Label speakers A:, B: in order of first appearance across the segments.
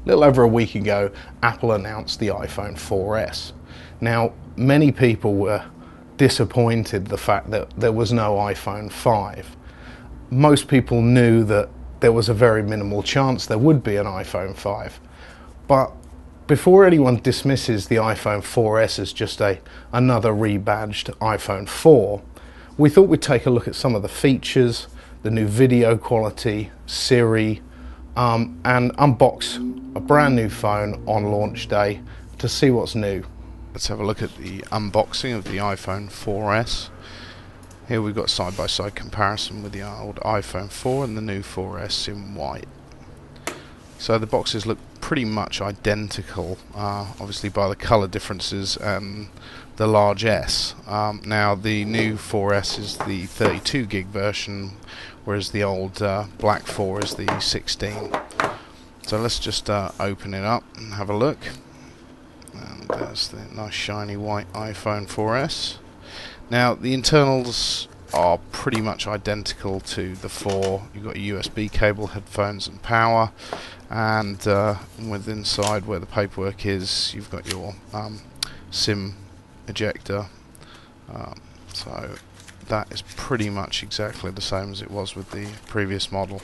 A: A little over a week ago, Apple announced the iPhone 4S. Now, many people were disappointed the fact that there was no iPhone 5. Most people knew that there was a very minimal chance there would be an iPhone 5. But before anyone dismisses the iPhone 4S as just another rebadged iPhone 4, we thought we'd take a look at some of the features, the new video quality, Siri, and unbox a brand new phone on launch day to see what's new. Let's have a look at the unboxing of the iPhone 4S. Here we've got side-by-side comparison with the old iPhone 4 and the new 4S in white. So the boxes look pretty much identical, obviously by the colour differences and the large S. Now the new 4S is the 32 gig version, whereas the old black 4 is the 16. So let's just open it up and have a look. And there's the nice shiny white iPhone 4S. Now the internals are pretty much identical to the 4. You've got a USB cable, headphones and power, and with inside where the paperwork is, you've got your SIM ejector. So that is pretty much exactly the same as it was with the previous model.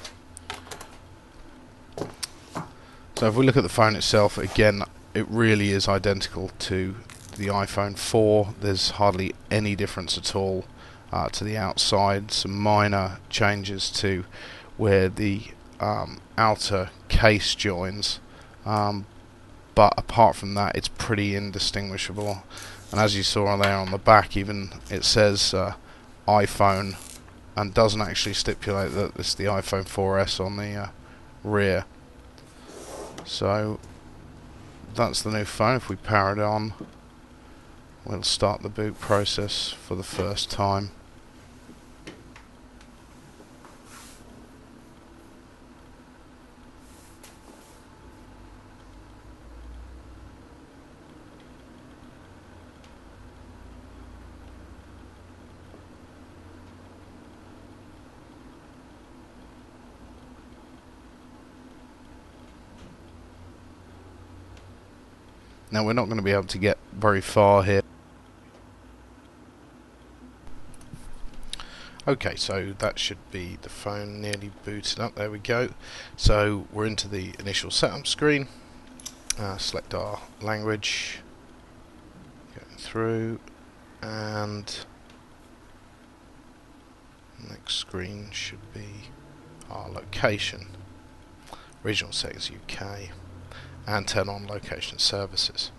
A: So if we look at the phone itself, again, it really is identical to the iPhone 4. There's hardly any difference at all to the outside. Some minor changes to where the outer case joins, but apart from that, it's pretty indistinguishable. And as you saw there on the back, even it says iPhone and doesn't actually stipulate that it's the iPhone 4S on the rear. So that's the new phone. If we power it on, we'll start the boot process for the first time. Now we're not going to be able to get very far here. Okay, so that should be the phone nearly booted up. There we go. So we're into the initial setup screen. Select our language, go through, and next screen should be our location. Regional settings UK, and turn on location services.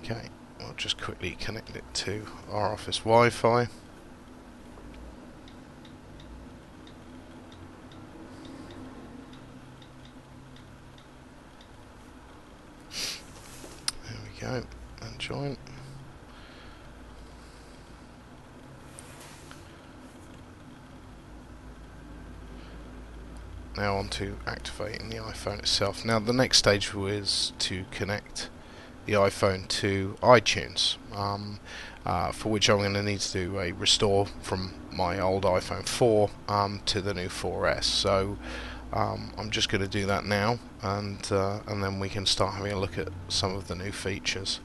A: Okay, I'll just quickly connect it to our office Wi-Fi. There we go, and join. Now on to activating the iPhone itself. Now the next stage is to connect the iPhone to iTunes, for which I'm going to need to do a restore from my old iPhone 4 to the new 4S. So I'm just going to do that now, and then we can start having a look at some of the new features.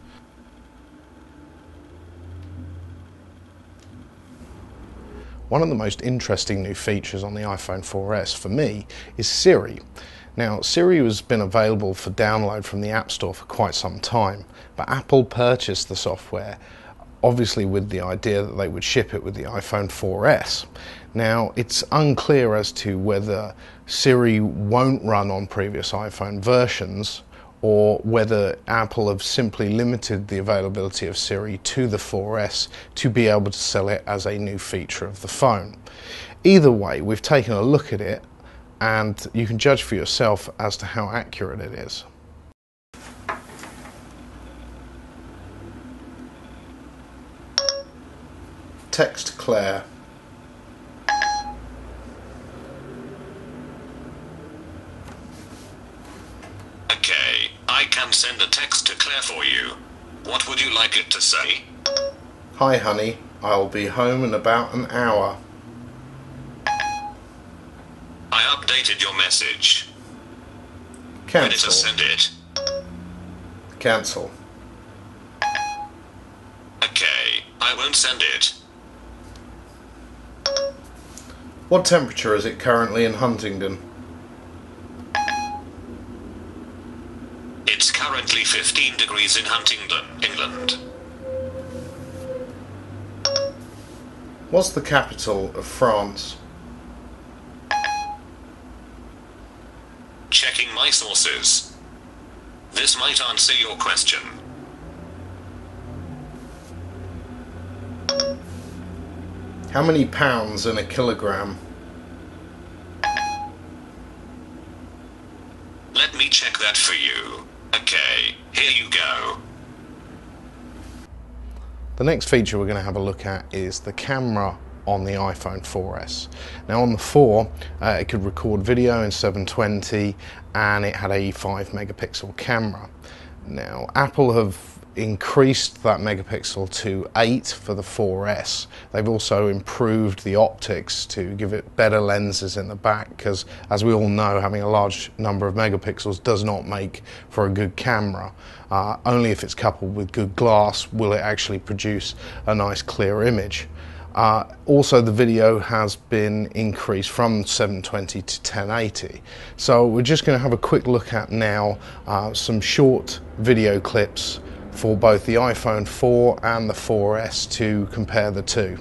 A: One of the most interesting new features on the iPhone 4S for me is Siri. Now, Siri has been available for download from the App Store for quite some time, but Apple purchased the software obviously with the idea that they would ship it with the iPhone 4S. Now, it's unclear as to whether Siri won't run on previous iPhone versions, or whether Apple have simply limited the availability of Siri to the 4S to be able to sell it as a new feature of the phone. Either way, we've taken a look at it, and you can judge for yourself as to how accurate it is. Text Claire.
B: Okay, I can send a text to Claire for you. What would you like it to say?
A: Hi honey, I'll be home in about an hour.
B: I updated your message. Ready to
A: Cancel.
B: send it.
A: Cancel.
B: Okay, I won't send it.
A: What temperature is it currently in Huntingdon?
B: It's currently 15 degrees in Huntingdon, England.
A: What's the capital of France?
B: Checking my sources. This might answer your question.
A: How many pounds in a kilogram?
B: Let me check that for you. Okay, here you go.
A: The next feature we're going to have a look at is the camera on the iPhone 4S. Now on the 4, it could record video in 720 and it had a 5 megapixel camera. Now Apple have increased that megapixel to 8 for the 4S. They've also improved the optics to give it better lenses in the back, because as we all know, having a large number of megapixels does not make for a good camera. Only if it's coupled with good glass will it actually produce a nice clear image. Also the video has been increased from 720 to 1080. So we're just going to have a quick look at now some short video clips for both the iPhone 4 and the 4S to compare the two.